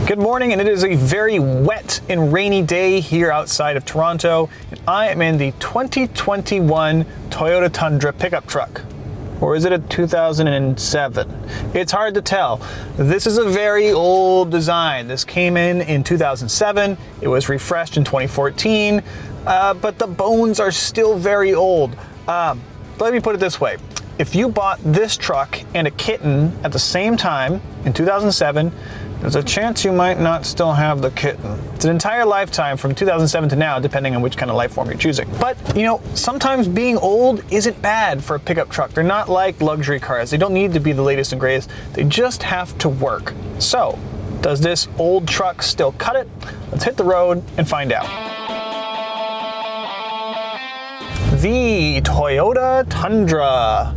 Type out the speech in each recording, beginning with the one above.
Good morning, and it is a very wet and rainy day here outside of Toronto. And I am in the 2021 Toyota Tundra pickup truck. Or is it a 2007? It's hard to tell. This is a very old design. This came in 2007. It was refreshed in 2014, but the bones are still very old. Let me put it this way. If you bought this truck and a kitten at the same time in 2007, there's a chance you might not still have the kitten. It's an entire lifetime from 2007 to now, depending on which kind of life form you're choosing. But, you know, sometimes being old isn't bad for a pickup truck. They're not like luxury cars. They don't need to be the latest and greatest. They just have to work. So, does this old truck still cut it? Let's hit the road and find out. The Toyota Tundra,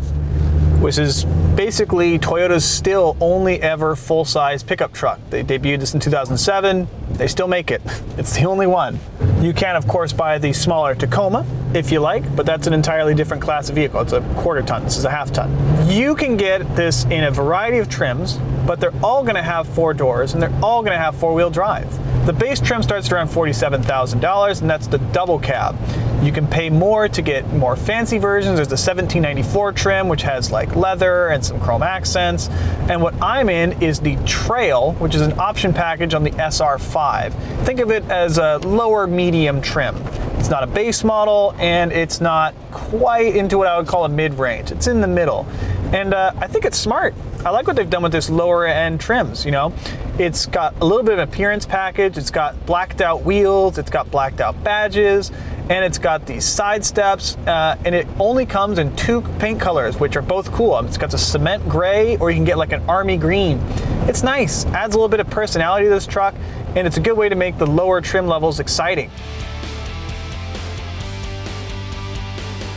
which is basically Toyota's still only ever full-size pickup truck. They debuted this in 2007. They still make it. It's the only one. You can, of course, buy the smaller Tacoma if you like, but that's an entirely different class of vehicle. It's a quarter ton. This is a half ton. You can get this in a variety of trims, but they're all going to have 4 doors and they're all going to have 4-wheel drive. The base trim starts at around $47,000, and that's the double cab. You can pay more to get more fancy versions. There's the $1,794 trim, which has like leather and some chrome accents. And what I'm in is the Trail, which is an option package on the SR5. Think of it as a lower medium trim. It's not a base model, and it's not quite into what I would call a mid-range. It's in the middle. And I think it's smart. I like what they've done with this lower end trims, you know. It's got a little bit of an appearance package. It's got blacked out wheels. It's got blacked out badges. And it's got these side steps, and it only comes in 2 paint colors, which are both cool. It's got the cement gray, or you can get like an army green. It's nice, adds a little bit of personality to this truck, and it's a good way to make the lower trim levels exciting.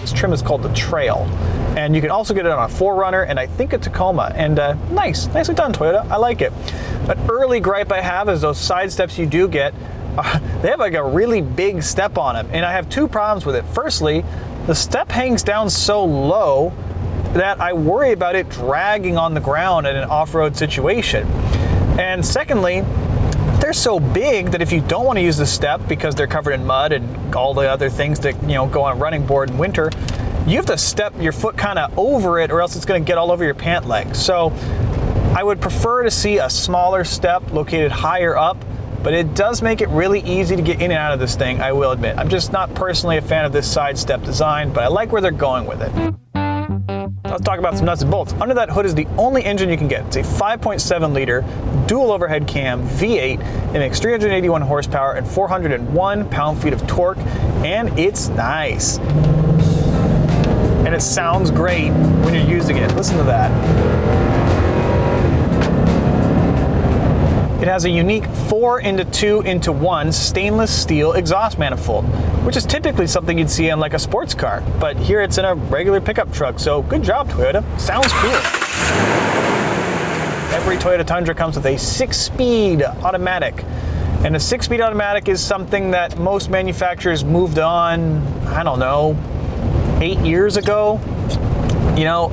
This trim is called the Trail, and you can also get it on a 4Runner and I think a Tacoma, and nicely done, Toyota. I like it. An early gripe I have is those side steps you do get. They have like a really big step on them, and I have 2 problems with it. Firstly, the step hangs down so low that I worry about it dragging on the ground in an off-road situation. And secondly, they're so big that if you don't want to use the step because they're covered in mud and all the other things that, you know, go on a running board in winter, you have to step your foot kind of over it, or else it's going to get all over your pant leg. So I would prefer to see a smaller step located higher up, but it does make it really easy to get in and out of this thing, I will admit. I'm just not personally a fan of this side step design, but I like where they're going with it. Let's talk about some nuts and bolts. Under that hood is the only engine you can get. It's a 5.7 liter dual overhead cam V8. It makes 381 horsepower and 401 pound-feet of torque, and it's nice. And it sounds great when you're using it. Listen to that. It has a unique 4-into-2-into-1 stainless steel exhaust manifold, which is typically something you'd see on like a sports car, but here it's in a regular pickup truck, so good job, Toyota. Sounds cool. Every Toyota Tundra comes with a 6-speed automatic, and a 6-speed automatic is something that most manufacturers moved on, I don't know, 8 years ago. You know,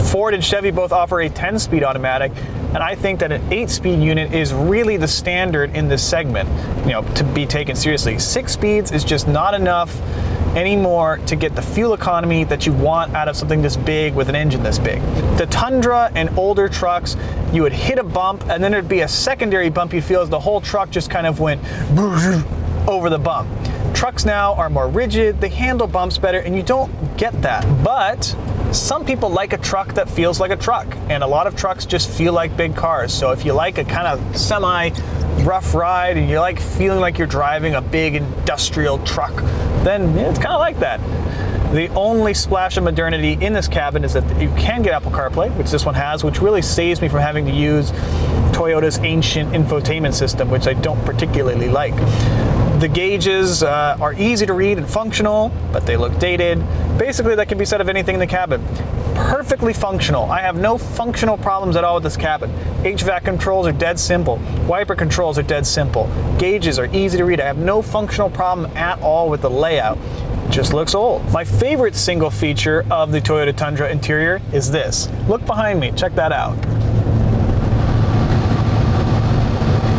Ford and Chevy both offer a 10-speed automatic, and I think that an 8-speed unit is really the standard in this segment, you know, to be taken seriously. 6 speeds is just not enough anymore to get the fuel economy that you want out of something this big with an engine this big. The Tundra and older trucks, you would hit a bump and then there'd be a secondary bump you feel as the whole truck just kind of went over the bump. Trucks now are more rigid, they handle bumps better, and you don't get that. But some people like a truck that feels like a truck, and a lot of trucks just feel like big cars. So if you like a kind of semi-rough ride and you like feeling like you're driving a big industrial truck, then it's kind of like that. The only splash of modernity in this cabin is that you can get Apple CarPlay, which this one has, which really saves me from having to use Toyota's ancient infotainment system, which I don't particularly like. The gauges are easy to read and functional, but they look dated. Basically, that can be said of anything in the cabin. Perfectly functional. I have no functional problems at all with this cabin. HVAC controls are dead simple. Wiper controls are dead simple. Gauges are easy to read. I have no functional problem at all with the layout. It just looks old. My favorite single feature of the Toyota Tundra interior is this. Look behind me, check that out.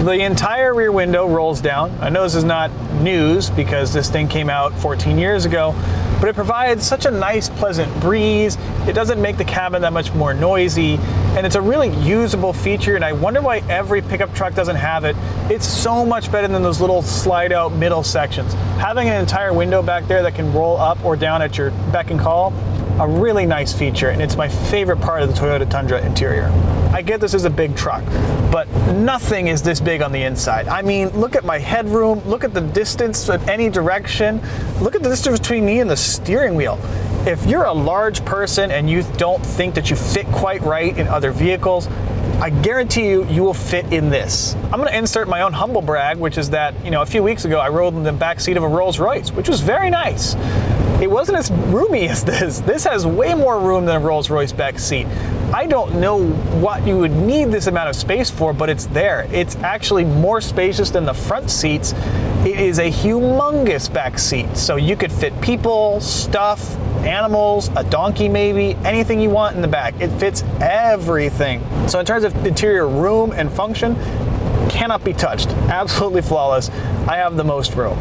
The entire rear window rolls down. I know this is not news because this thing came out 14 years ago, but it provides such a nice, pleasant breeze. It doesn't make the cabin that much more noisy, and it's a really usable feature, and I wonder why every pickup truck doesn't have it. It's so much better than those little slide out middle sections. Having an entire window back there that can roll up or down at your beck and call, a really nice feature, and it's my favorite part of the Toyota Tundra interior. I get this is a big truck, but nothing is this big on the inside. I mean, look at my headroom, look at the distance in any direction, look at the distance between me and the steering wheel. If you're a large person and you don't think that you fit quite right in other vehicles, I guarantee you, you will fit in this. I'm gonna insert my own humble brag, which is that, a few weeks ago I rode in the back seat of a Rolls Royce, which was very nice. It wasn't as roomy as this. This has way more room than a Rolls Royce back seat. I don't know what you would need this amount of space for, but it's there. It's actually more spacious than the front seats. It is a humongous back seat, so you could fit people, stuff, animals, a donkey maybe, anything you want in the back. It fits everything. So in terms of interior room and function, cannot be touched. Absolutely flawless. I have the most room.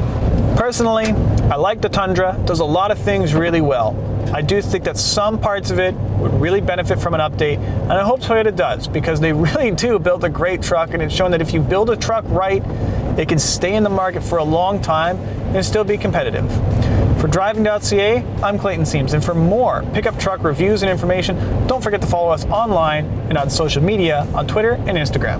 Personally, I like the Tundra. It does a lot of things really well. I do think that some parts of it would really benefit from an update, and I hope Toyota does, because they really do build a great truck, and it's shown that if you build a truck right, it can stay in the market for a long time and still be competitive. For Driving.ca, I'm Clayton Seams, and for more pickup truck reviews and information, don't forget to follow us online and on social media on Twitter and Instagram.